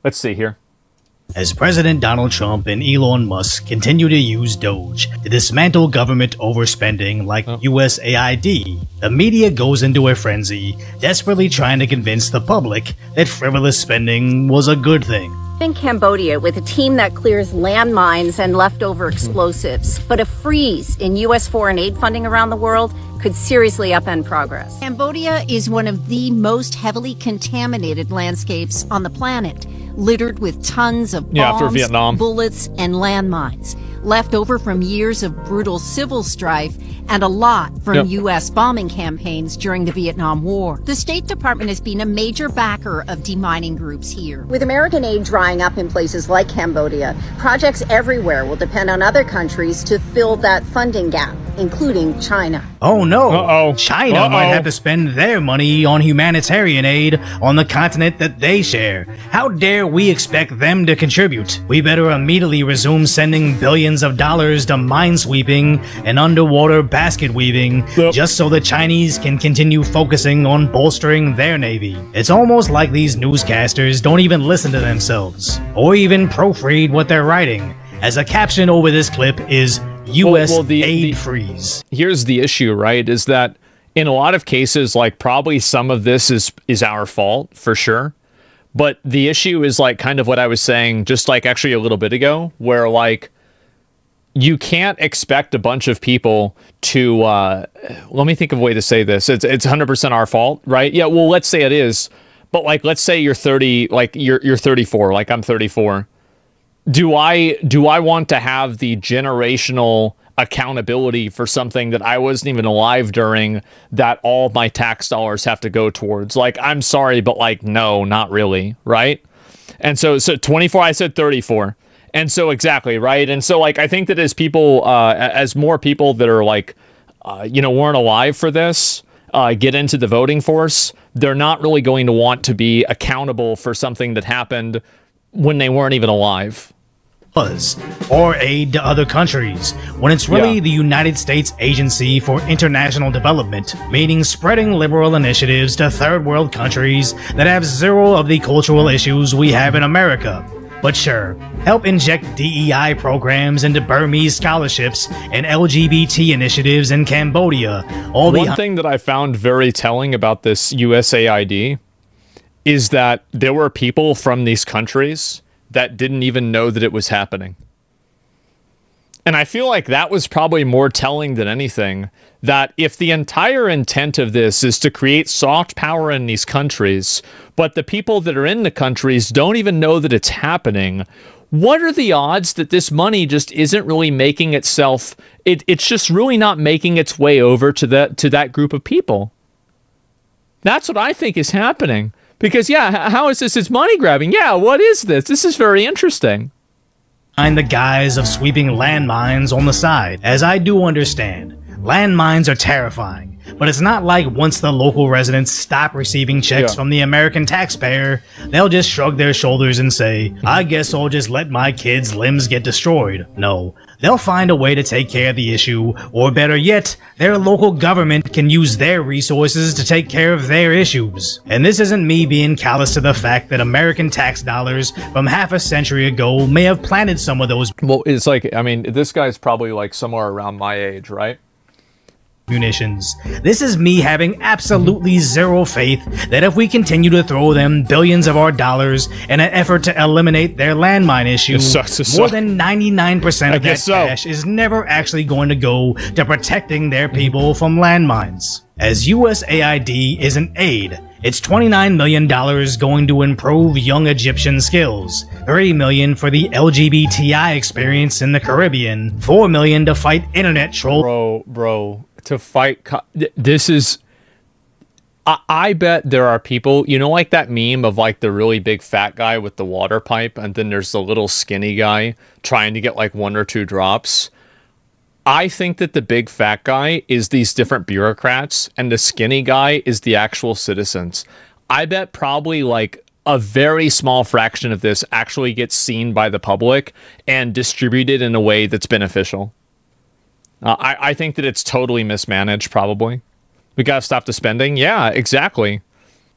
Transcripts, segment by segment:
Let's see here. As President Donald Trump and Elon Musk continue to use DOGE to dismantle government overspending like USAID, the media goes into a frenzy, desperately trying to convince the public that frivolous spending was a good thing. In Cambodia with a team that clears landmines and leftover explosives, but a freeze in U.S. foreign aid funding around the world could seriously upend progress. Cambodia is one of the most heavily contaminated landscapes on the planet, littered with tons of bombs, bullets, and landmines, left over from years of brutal civil strife and a lot from U.S. bombing campaigns during the Vietnam War. The State Department has been a major backer of demining groups here. With American aid drying up in places like Cambodia, projects everywhere will depend on other countries to fill that funding gap, including China. Oh no! China might have to spend their money on humanitarian aid on the continent that they share. How dare we expect them to contribute? We better immediately resume sending billions of dollars to minesweeping and underwater basket weaving, just so the Chinese can continue focusing on bolstering their navy. It's almost like these newscasters don't even listen to themselves, or even proofread what they're writing, as a caption over this clip is U.S. aid freeze. Here's the issue, right, is that in a lot of cases, like, probably some of this is our fault, for sure. But the issue is, like, kind of what I was saying just, like, actually a little bit ago, where, like, you can't expect a bunch of people to, let me think of a way to say this. It's 100% our fault, right? Yeah, well, let's say it is. But, like, let's say you're 30, like, you're 34, like I'm 34. Do I want to have the generational accountability for something that I wasn't even alive during, that all my tax dollars have to go towards? Like, I'm sorry, but, like, no, not really, right? And so 24, I said 34. And so exactly, right? And so, like, I think that as people, as more people that are, like, you know, weren't alive for this, get into the voting force, they're not really going to want to be accountable for something that happened when they weren't even alive. Or aid to other countries, when it's really the United States Agency for International Development, meaning spreading liberal initiatives to third world countries that have zero of the cultural issues we have in America. But sure, help inject DEI programs into Burmese scholarships and LGBT initiatives in Cambodia. One thing that I found very telling about this USAID is that there were people from these countries that didn't even know that it was happening. And I feel like that was probably more telling than anything, that if the entire intent of this is to create soft power in these countries, but the people that are in the countries don't even know that it's happening, what are the odds that this money just isn't really making itself, it's just really not making its way over to that group of people? That's what I think is happening. Because, yeah, how is this? It's money grabbing. Yeah, what is this? This is very interesting. Behind the guise of sweeping landmines on the side. As I do understand, landmines are terrifying, but it's not like once the local residents stop receiving checks from the American taxpayer, they'll just shrug their shoulders and say, I guess I'll just let my kids' limbs get destroyed. No, they'll find a way to take care of the issue, or better yet, their local government can use their resources to take care of their issues. And this isn't me being callous to the fact that American tax dollars from half a century ago may have planted some of those. Well, it's like, I mean, this guy's probably like somewhere around my age, right? Munitions. This is me having absolutely zero faith that if we continue to throw them billions of our dollars in an effort to eliminate their landmine issue, more than 99% of that cash is never actually going to go to protecting their people from landmines. As USAID is an aid, it's $29 million going to improve young Egyptian skills, $30 million for the LGBTI experience in the Caribbean, $4 million to fight internet trolls. Bro. To fight, this is, I bet there are people, you know, like that meme of like the really big fat guy with the water pipe, and then there's the little skinny guy trying to get like 1 or 2 drops. I think that the big fat guy is these different bureaucrats, and the skinny guy is the actual citizens. I bet probably like a very small fraction of this actually gets seen by the public and distributed in a way that's beneficial. I think that it's totally mismanaged, probably. We gotta stop the spending. Yeah, exactly.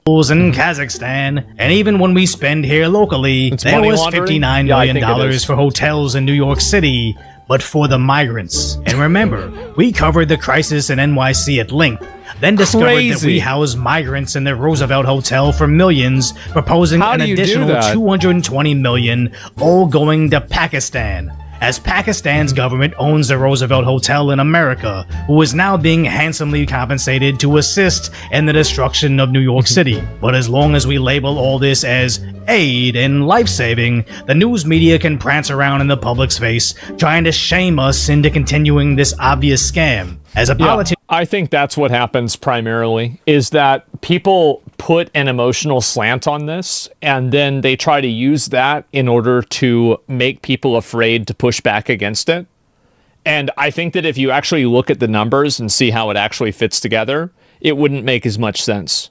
in Kazakhstan, and even when we spend here locally, there was $59 million for hotels in New York City, but for the migrants. And remember, we covered the crisis in NYC at length, then discovered that we house migrants in the Roosevelt Hotel for millions, proposing an additional $220 million, all going to Pakistan, as Pakistan's government owns the Roosevelt Hotel in America, who is now being handsomely compensated to assist in the destruction of New York City. But as long as we label all this as aid and life-saving, the news media can prance around in the public's face, trying to shame us into continuing this obvious scam. As a politician, I think that's what happens primarily, is that people put an emotional slant on this, and then they try to use that in order to make people afraid to push back against it. And I think that if you actually look at the numbers and see how it actually fits together, it wouldn't make as much sense.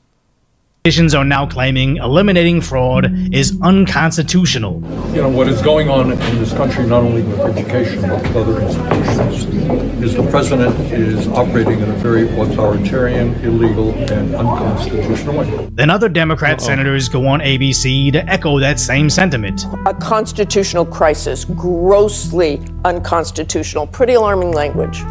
Politicians are now claiming eliminating fraud is unconstitutional. You know, what is going on in this country, not only with education, but with other institutions, is the president is operating in a very authoritarian, illegal, and unconstitutional way. Then other Democrat senators go on ABC to echo that same sentiment. A constitutional crisis, grossly unconstitutional, pretty alarming language.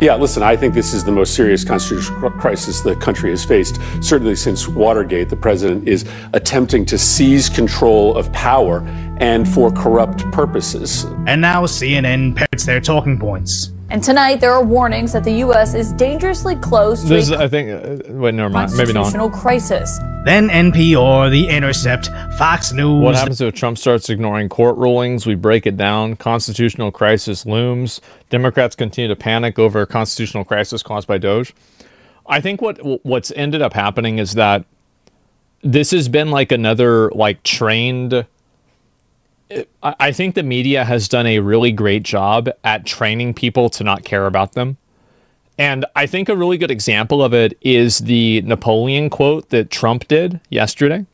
Yeah, listen, I think this is the most serious constitutional crisis the country has faced. Certainly since Watergate, the president is attempting to seize control of power and for corrupt purposes. And now CNN parrots their talking points. And tonight, there are warnings that the U.S. is dangerously close to wait, never mind. Maybe not. Constitutional crisis. Then NPR, The Intercept, Fox News. What happens if Trump starts ignoring court rulings? We break it down. Constitutional crisis looms. Democrats continue to panic over a constitutional crisis caused by DOGE. I think what's ended up happening is that this has been like another trained. I think the media has done a really great job at training people to not care about them. And I think a really good example of it is the Napoleon quote that Trump did yesterday.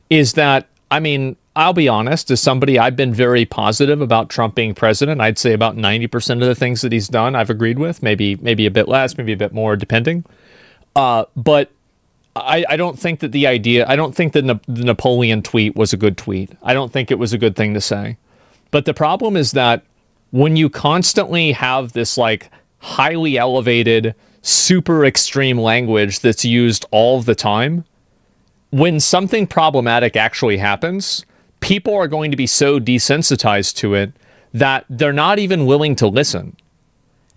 Is that, I mean, I'll be honest, as somebody, I've been very positive about Trump being president. I'd say about 90% of the things that he's done I've agreed with, maybe a bit less, maybe a bit more, depending. But I don't think that I don't think that the Napoleon tweet was a good tweet. I don't think it was a good thing to say. But the problem is that when you constantly have this highly elevated, super extreme language that's used all the time, when something problematic actually happens, people are going to be so desensitized to it that they're not even willing to listen.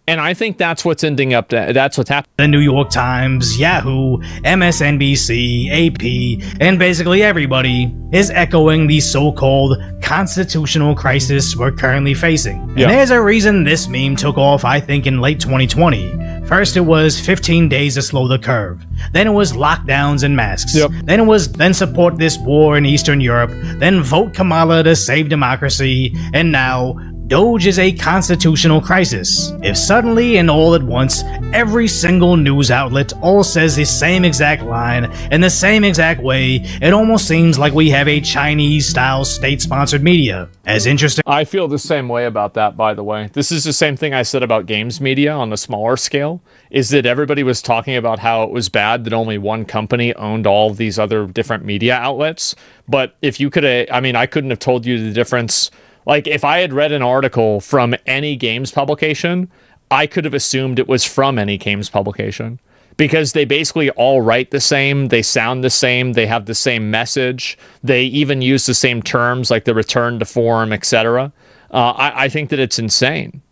And I think that's what's that's what's happening. The New York Times, Yahoo, MSNBC, AP, and basically everybody is echoing the so-called constitutional crisis we're currently facing. And there's a reason this meme took off, I think, in late 2020. First, it was 15 days to slow the curve. Then it was lockdowns and masks. Then it was, support this war in Eastern Europe. Then vote Kamala to save democracy. And now, DOGE is a constitutional crisis. If suddenly and all at once, every single news outlet all says the same exact line in the same exact way, it almost seems like we have a Chinese-style state-sponsored media. As interesting. I feel the same way about that, by the way. This is the same thing I said about games media on a smaller scale, is that everybody was talking about how it was bad that only one company owned all of these other different media outlets. But if you could, I couldn't have told you the difference. If I had read an article from any games publication, I could have assumed it was from any games publication because they basically all write the same, they sound the same, they have the same message, they even use the same terms like the return to form, etc. I think that it's insane.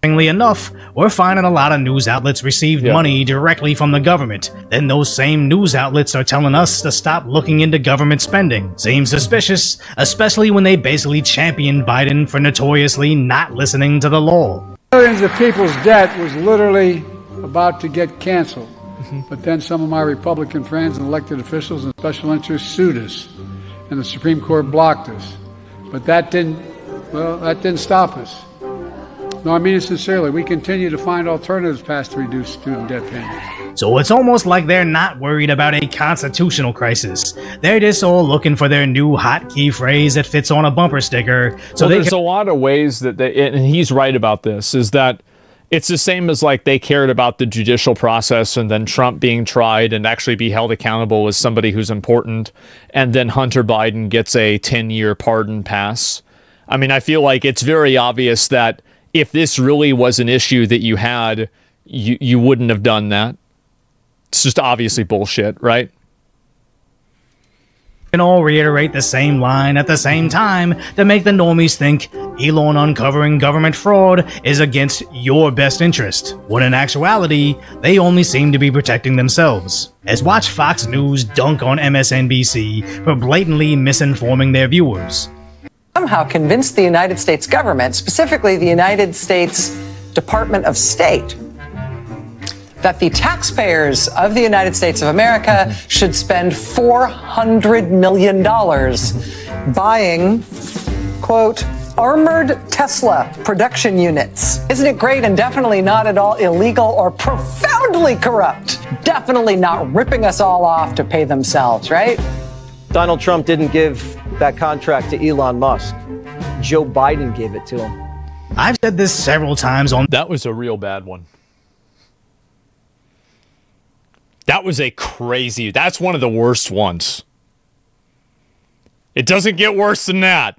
Interestingly enough, we're finding a lot of news outlets received money directly from the government. Then those same news outlets are telling us to stop looking into government spending. Seems suspicious, especially when they basically champion Biden for notoriously not listening to the law. Billions of people's debt was literally about to get canceled. But then some of my Republican friends and elected officials and special interests sued us, and the Supreme Court blocked us. But that didn't stop us. No, I mean it sincerely. We continue to find alternatives paths to reduce student debt payments. So it's almost like they're not worried about a constitutional crisis. They're just all looking for their new hotkey phrase that fits on a bumper sticker. So there's a lot of ways that and he's right about this, is that It's the same as like they cared about the judicial process and then Trump being tried and actually be held accountable as somebody who's important. And then Hunter Biden gets a 10-year pardon pass. I mean, I feel like it's very obvious that if this really was an issue that you had, you wouldn't have done that. It's just obviously bullshit, right? Can all reiterate the same line at the same time to make the normies think Elon uncovering government fraud is against your best interest, when in actuality, they only seem to be protecting themselves. As watch Fox News dunk on MSNBC for blatantly misinforming their viewers. Somehow convinced the United States government, specifically the United States Department of State, that the taxpayers of the United States of America should spend $400 million buying, quote, armored Tesla production units. Isn't it great and definitely not at all illegal or profoundly corrupt? Definitely not ripping us all off to pay themselves, right? Donald Trump didn't give that contract to Elon Musk. Joe Biden gave it to him. I've said this several times on... That was a real bad one. That was a crazy... That's one of the worst ones. It doesn't get worse than that.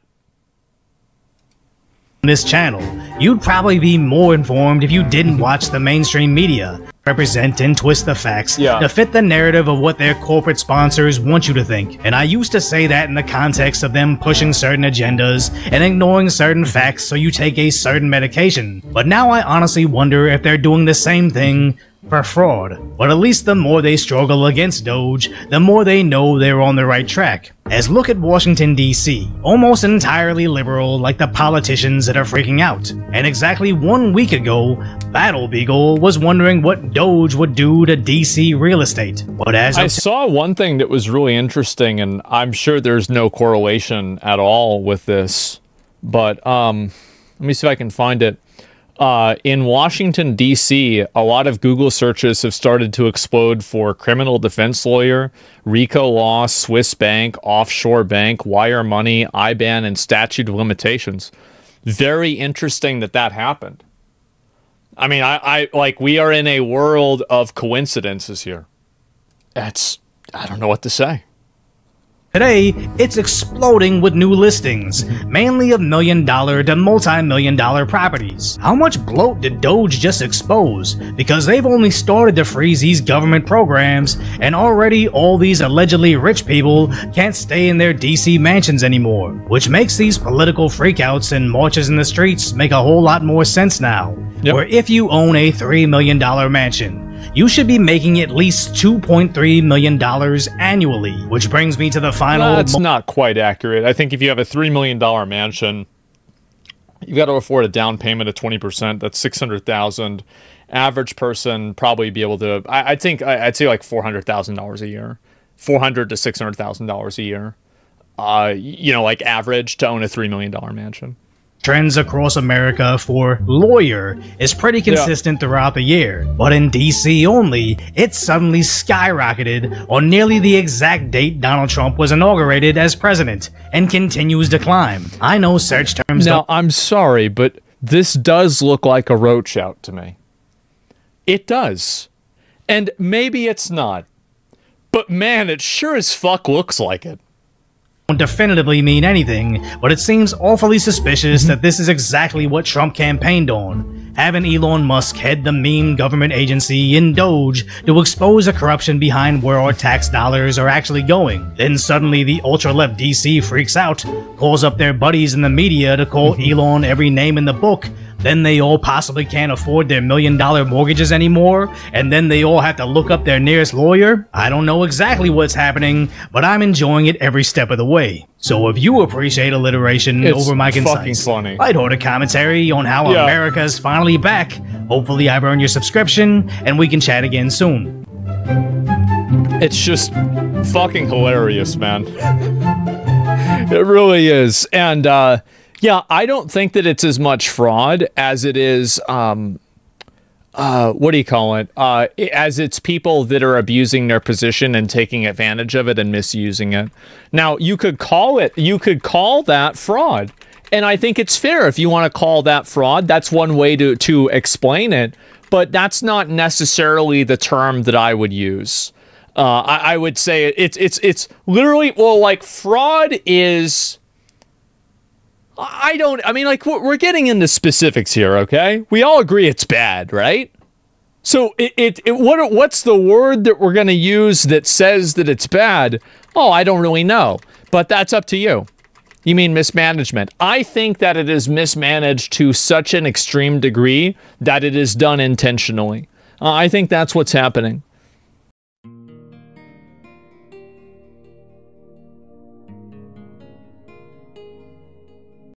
This channel, you'd probably be more informed if you didn't watch the mainstream media represent and twist the facts to fit the narrative of what their corporate sponsors want you to think. And I used to say that in the context of them pushing certain agendas and ignoring certain facts so you take a certain medication. But now I honestly wonder if they're doing the same thing for fraud. But at least the more they struggle against DOGE, the more they know they're on the right track. As look at Washington, D.C., almost entirely liberal like the politicians that are freaking out. And exactly 1 week ago, Battle Beagle was wondering what DOGE would do to D.C. real estate. But as I saw one thing that was really interesting, and I'm sure there's no correlation at all with this, but let me see if I can find it. In Washington, D.C., a lot of Google searches have started to explode for criminal defense lawyer, RICO law, Swiss bank, offshore bank, wire money, IBAN, and statute of limitations. Very interesting that that happened. I mean, I like, we are in a world of coincidences here. I don't know what to say. Today, it's exploding with new listings, mainly of $1 million to multi-million-dollar properties. How much bloat did DOGE just expose? Because they've only started to freeze these government programs, and already all these allegedly rich people can't stay in their DC mansions anymore, which makes these political freakouts and marches in the streets make a whole lot more sense now. Where if you own a $3 million mansion, you should be making at least $2.3 million annually, which brings me to the final... That's not quite accurate. I think if you have a $3 million mansion, you got to afford a down payment of 20%. That's $600,000. Average person probably be able to... I'd say like $400,000 a year. $400,000 to $600,000 a year. You know, like average to own a $3 million mansion. Trends across America for lawyer is pretty consistent throughout the year, but in DC only, it suddenly skyrocketed on nearly the exact date Donald Trump was inaugurated as president, and continues to climb. I know search terms... Now, I'm sorry, but this does look like a roach out to me. It does. And maybe it's not. But man, it sure as fuck looks like it. Don't definitively mean anything, but it seems awfully suspicious that this is exactly what Trump campaigned on, having Elon Musk head the meme government agency in DOGE to expose the corruption behind where our tax dollars are actually going. Then suddenly the ultra-left DC freaks out, calls up their buddies in the media to call Elon every name in the book. Then they all possibly can't afford their $1 million mortgages anymore, and then they all have to look up their nearest lawyer. I don't know exactly what's happening, but I'm enjoying it every step of the way. So if you appreciate alliteration over my concise, lighthearted commentary on how America's finally back, hopefully I've earned your subscription, and we can chat again soon. It's just fucking hilarious, man. It really is. And, yeah, I don't think that it's as much fraud as it is, what do you call it? As it's people that are abusing their position and taking advantage of it and misusing it. Now, you could call that fraud. And I think it's fair if you want to call that fraud. That's one way to explain it, but that's not necessarily the term that I would use. I would say it's literally, well, like, fraud is, I mean, like, we're getting into specifics here, okay? We all agree it's bad, right? So what's the word that we're going to use that says that it's bad? Oh, I don't really know, but that's up to you. You mean mismanagement? I think that it is mismanaged to such an extreme degree that it is done intentionally. I think that's what's happening.